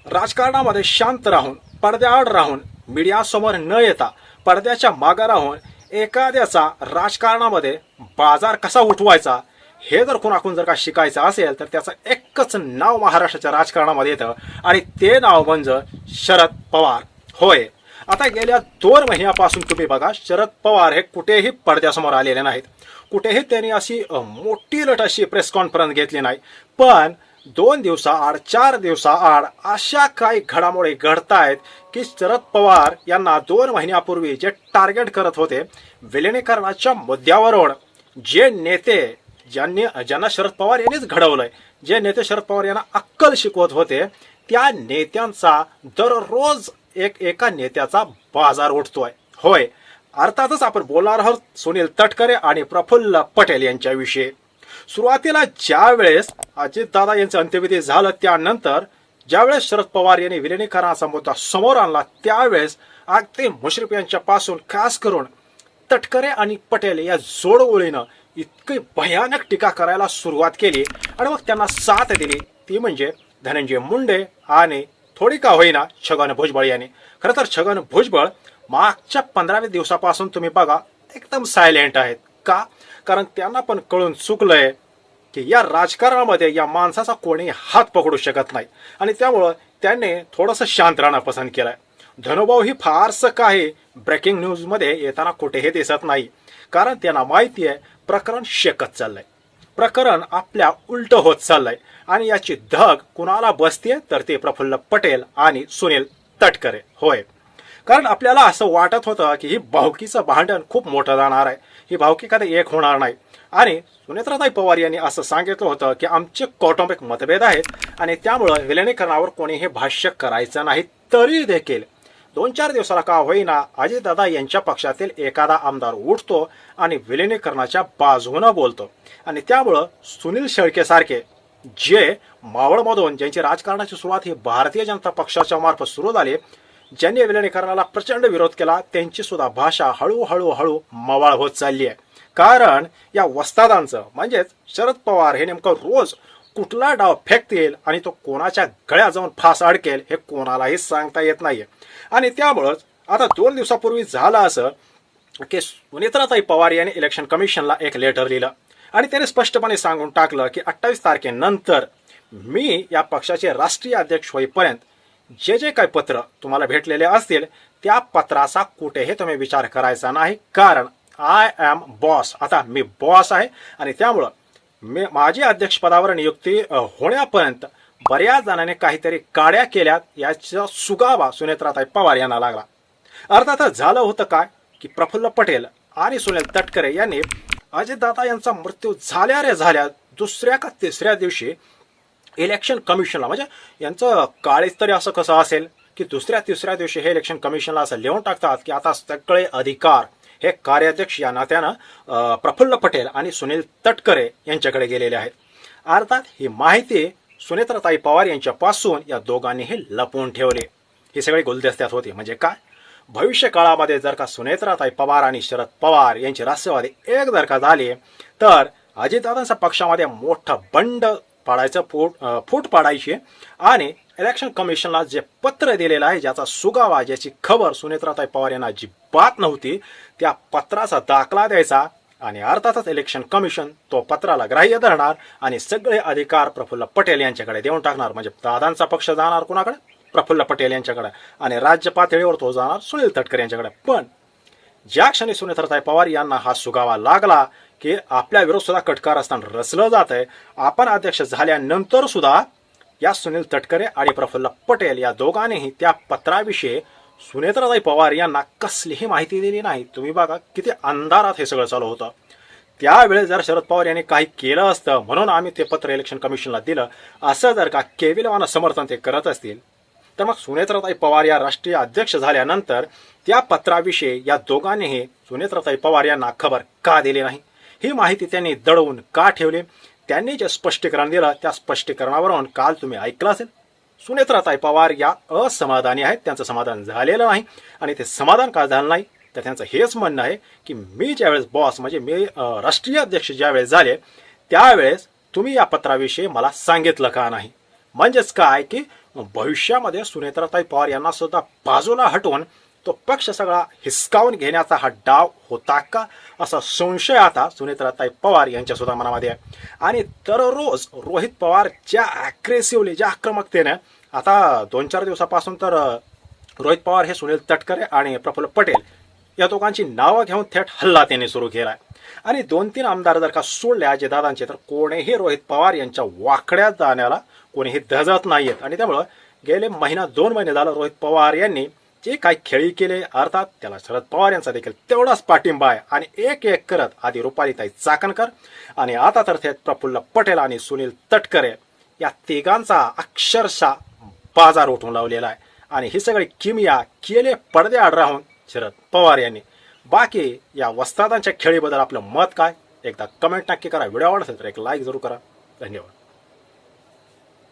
राजकारणामध्ये शांत राहून, पडद्याआड राहून, मीडियासमोर न येता पडद्याच्या मागे राहून एखाद्याचा राजकारणामध्ये बाजार कसा उठवायचा हे जर कोणाकडून जर का शिकायचं असेल तर त्याचं एकच नाव महाराष्ट्राच्या राजकारणामध्ये येतं आणि ते नाव म्हणजे शरद पवार होय. आता गेल्या 2 महिन्यापासून तुम्ही बघा, शरद पवार हे कुठेही पडद्यासमोर आलेले नाहीत. कुठेही त्यांनी अशी मोठी लट अशी प्रेस कॉन्फरन्स घेतली नाही. पण 2 दिवसाआड 4 दिवसाआड अशा काही घडामोडी घडतायत की शरद पवार यांना 2 महिन्यापूर्वी जे टार्गेट करत होते विलिनीकरणाच्या मुद्द्यावरून, जे नेते ज्यांना शरद पवार यांनीच घडवलंय, जे नेते शरद पवार यांना अक्कल शिकवत होते, त्या नेत्यांचा दररोज एका नेत्याचा बाजार उठतोय होय. अर्थातच आपण बोलणार आहोत सुनील तटकरे आणि प्रफुल्ल पटेल यांच्याविषयी. सुरुवातीला ज्या वेळेस अजितदादा यांचं अंत्यविधी झालं त्यानंतर ज्यावेळेस शरद पवार यांनी विलिनीकरणाचा मुद्दा समोर आणला त्यावेळेस अगदी मुश्रीफ यांच्यापासून खास करून तटकरे आणि पटेल या जोडगोळीनं इतकी भयानक टीका करायला सुरुवात केली आणि मग त्यांना साथ दिली, ती म्हणजे धनंजय मुंडे आणि थोडी का होईना छगन भुजबळ यांनी. खरं तर छगन भुजबळ मागच्या 15 दिवसापासून तुम्ही बघा एकदम सायलेंट आहेत. का? कारण त्यांना पण कळून चुकलंय की या राजकारणामध्ये या माणसाचा कोणी हात पकडू शकत नाही आणि त्यामुळं त्यांनी थोडंसं शांत राहणं पसंत केलंय. धनुभाऊ ही फारसं काही ब्रेकिंग न्यूजमध्ये येताना कुठेही दिसत नाही, कारण त्यांना माहिती आहे प्रकरण शेकत चाललंय, प्रकरण आपल्या उलट होत चाललंय आणि याची धग कुणाला बसते तर ते प्रफुल्ल पटेल आणि सुनील तटकरे होय. कारण आपल्याला असं वाटत होतं की ही भावकीचं भांडण खूप मोठं जाणार आहे, ही भावकी कधी एक होणार नाही. आणि सुनेत्राताई पवार यांनी असं सांगितलं होतं की आमचे कौटुंबिक मतभेद आहेत आणि त्यामुळं विलिनीकरणावर कोणीही भाष्य करायचं नाही. तरी देखील 2-4 दिवसाला का होईना अजितदादा यांच्या पक्षातील एखादा आमदार उठतो आणि विलिनीकरणाच्या बाजूनं बोलतो आणि त्यामुळं सुनील शेळके सारखे जे मावळमधून ज्यांची राजकारणाची सुरुवात ही भारतीय जनता पक्षाच्या मार्फत सुरू झाली, ज्यांनी विलिनीकरणाला प्रचंड विरोध केला, त्यांची सुद्धा भाषा हळूहळू मवाळ होत चालली आहे. कारण या वस्तादांचं म्हणजेच शरद पवार हे नेमकं रोज कुठला डाव फेकतील आणि तो कोणाच्या गळ्यात जाऊन फास अडकेल हे कोणालाही सांगता येत नाहीये. आणि त्यामुळंच आता 2 दिवसापूर्वी झालं असं की सुनेत्राताई पवार यांनी इलेक्शन कमिशनला एक लेटर लिहिलं आणि त्याने स्पष्टपणे सांगून टाकलं की 28 तारखेनंतर मी या पक्षाचे राष्ट्रीय अध्यक्ष होईपर्यंत जे जे काही पत्र तुम्हाला भेटलेले असतील त्या पत्राचा कुठेही तुम्ही विचार करायचा नाही, कारण आय एम बॉस. आता मी बॉस आहे आणि त्यामुळं माझी अध्यक्षपदावर नियुक्ती होण्यापर्यंत बऱ्याच जणांनी काहीतरी काड्या केल्यात याचा सुगावा सुनेत्राताई पवार यांना लागला. अर्थातच झालं होतं काय की प्रफुल्ल पटेल आणि सुनील तटकरे यांनी अजितदादा यांचा मृत्यू झाल्या रे झाल्या 2ऱ्या का 3ऱ्या दिवशी इलेक्शन कमिशनला, म्हणजे यांचं काळीच तरी असं कसं असेल की 2ऱ्या-3ऱ्या दिवशी हे इलेक्शन कमिशनला असं लिहून टाकतात की आता सगळे अधिकार हे कार्याध्यक्ष या नात्यानं प्रफुल्ल पटेल आणि सुनील तटकरे यांच्याकडे गेलेले आहेत. अर्थात ही माहिती सुनेत्राताई पवार यांच्यापासून या दोघांनीही लपवून ठेवली. ही सगळी गुलदस्त्यात होती. म्हणजे काय, भविष्य काळामध्ये जर का सुनेत्राताई पवार आणि शरद पवार यांची राष्ट्रवादी एक जर का झाली तर अजितदादांच्या पक्षामध्ये मोठं बंड पाडायचं, फूट पाडायची आणि इलेक्शन कमिशनला जे पत्र दिलेलं आहे ज्याचा सुगावा, ज्याची खबर सुनेत्राताई पवार यांना अजिबात नव्हती, त्या पत्राचा दाखला द्यायचा आणि अर्थातच इलेक्शन कमिशन तो पत्राला ग्राह्य धरणार आणि सगळे अधिकार प्रफुल्ल पटेल यांच्याकडे देऊन टाकणार. म्हणजे दादांचा पक्ष जाणार कुणाकडे? प्रफुल्ल पटेल यांच्याकडे आणि राज्य पातळीवर तो जाणार सुनील तटकरे यांच्याकडे. पण ज्या क्षणी सुनेत्राताई पवार यांना हा सुगावा लागला की आपल्या विरोध सुद्धा कटकार असताना रचलं जात आहे, आपण अध्यक्ष झाल्यानंतर सुद्धा या सुनील तटकरे आणि प्रफुल्ल पटेल या दोघांनीही त्या पत्राविषयी सुनेत्राताई पवार यांना कसलीही माहिती दिली नाही. तुम्ही बघा किती अंधारात हे सगळं चालू होतं. त्यावेळेस जर शरद पवार यांनी काही केलं असतं म्हणून आम्ही ते पत्र इलेक्शन कमिशनला दिलं असं जर का केविलवानं समर्थन ते करत असतील तर मग सुनेत्राताई पवार या राष्ट्रीय अध्यक्ष झाल्यानंतर त्या पत्राविषयी या दोघांनीही सुनेत्राताई पवार यांना खबर का दिली नाही, ही माहिती त्यांनी दडवून का ठेवली. त्यांनी जे स्पष्टीकरण दिलं त्या स्पष्टीकरणावरून काल तुम्ही ऐकलं असेल सुनेत्राताई पवार या असमाधानी आहेत, त्यांचं समाधान झालेलं नाही आणि ते समाधान का झालं नाही तर त्यांचं हेच म्हणणं आहे की मी ज्यावेळेस बॉस म्हणजे मी राष्ट्रीय अध्यक्ष ज्यावेळेस झाले त्यावेळेस तुम्ही या पत्राविषयी मला सांगितलं का नाही. म्हणजेच काय की भविष्यामध्ये सुनेत्राताई पवार यांना सुद्धा बाजूला हटवून तो पक्ष सगळा हिसकावून घेण्याचा हा डाव होता का, असा संशय आता सुनेत्राताई पवार यांच्या सुद्धा मनामध्ये आहे. आणि दररोज रोहित पवार ज्या ॲग्रेसिव्हली, ज्या आक्रमकतेने, आता 2-4 दिवसापासून तर रोहित पवार हे सुनील तटकरे आणि प्रफुल्ल पटेल या दोघांची नावं घेऊन थेट हल्ला त्यांनी सुरू केला आहे. आणि 2-3 आमदार जर का सोडले अजितदादांचे, तर कोणीही रोहित पवार यांच्या वाकड्यात जाण्याला कोणीही धजत नाहीयेत. आणि त्यामुळं गेले 1-2 महिने झालं रोहित पवार यांनी जे काही खेळी केले, अर्थात त्याला शरद पवार यांचा देखील तेवढाच पाठिंबा आहे. आणि एक एक करत आधी रुपालीताई चाकणकर आणि आता तर थेट प्रफुल्ल पटेल आणि सुनील तटकरे या तिघांचा अक्षरशः बाजार उठून लावलेला आहे. आणि ही सगळी किमया केले पडद्याआड राहून शरद पवार यांनी. बाकी या वस्तादांच्या खेळीबद्दल आपलं मत काय, एकदा कमेंट नक्की करा. व्हिडिओ आवडत असेल तर एक लाईक जरूर करा. धन्यवाद.